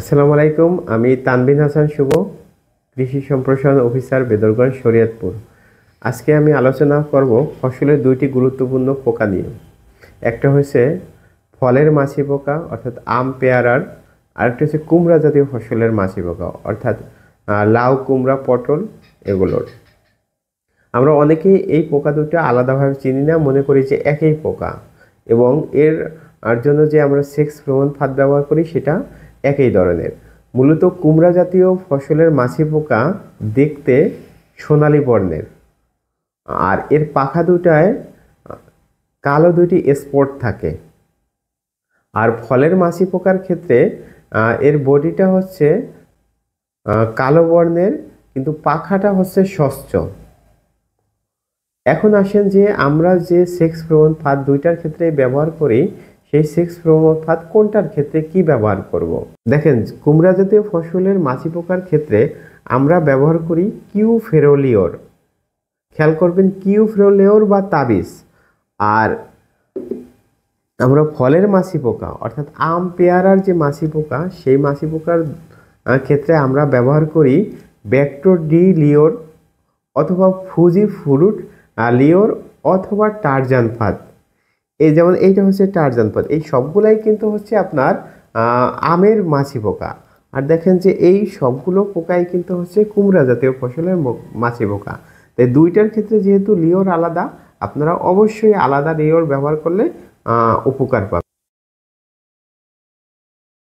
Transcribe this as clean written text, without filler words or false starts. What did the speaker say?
আসসালামু আলাইকুম। আমি তানবিন হাসান শুভ, কৃষি সম্প্রসারণ অফিসার, বেদরগঞ্জ, শরীয়তপুর। আজকে আমি আলোচনা করব ফসলের দুইটি গুরুত্বপূর্ণ পোকা নিয়ে। একটা হচ্ছে ফলের মাছি পোকা অর্থাৎ আম পেয়ারার, আরেকটা হচ্ছে কুমড়া জাতীয় ফসলের মাছি পোকা অর্থাৎ লাউ, কুমড়া, পটল এগুলোর। আমরা অনেকেই এই পোকা দুটো আলাদাভাবে চিনি না, মনে করি যে একই পোকা, এবং আর জন্য যে আমরা সেক্স ফেরোমন ফাঁদ ব্যবহার করি সেটা একই ধরনের। মূলত কুমড়া জাতীয় ফসলের মাছি পোকা দেখতে সোনালী বর্ণের, আর এর পাখা দুটায় কালো দুটি স্পট থাকে। আর ফলের মাছি পোকার ক্ষেত্রে এর বডিটা হচ্ছে কালো বর্ণের, কিন্তু পাখাটা হচ্ছে স্বচ্ছ। এখন আসেন যে আমরা যে সেক্স ফেরোমন ফাঁদ দুইটার ক্ষেত্রে ব্যবহার করি, সেই সেক্স ফেরোমন ফাঁদ কোনটার ক্ষেত্রে কি ব্যবহার করব। দেখেন, কুমড়া জাতীয় ফসলের মাছি পোকার ক্ষেত্রে আমরা ব্যবহার করি কিউ ফেরোলিওর। খেয়াল করবেন, কিউ ফেরোলিওর বা তাবিজ। আর আমরা ফলের মাছি পোকা অর্থাৎ আম পেয়ারার যে মাছি পোকা, সেই মাছি পোকার ক্ষেত্রে আমরা ব্যবহার করি ব্যাক্টোর ডি লিওর অথবা ফুজি ফ্রুট লিওর অথবা টারজান ফাঁদ। এই যেমন এইটা হচ্ছে টারজান ফাঁদ। এই সবগুলাই কিন্তু হচ্ছে আপনার আমের মাছি পোকা। আর দেখেন যে এই সবগুলো পোকাই কিন্তু হচ্ছে কুমড়া জাতীয় ফসলের মাছি পোকা। তাই দুইটার ক্ষেত্রে যেহেতু লিওর আলাদা, আপনারা অবশ্যই আলাদা লিওর ব্যবহার করলে উপকার পাবেন।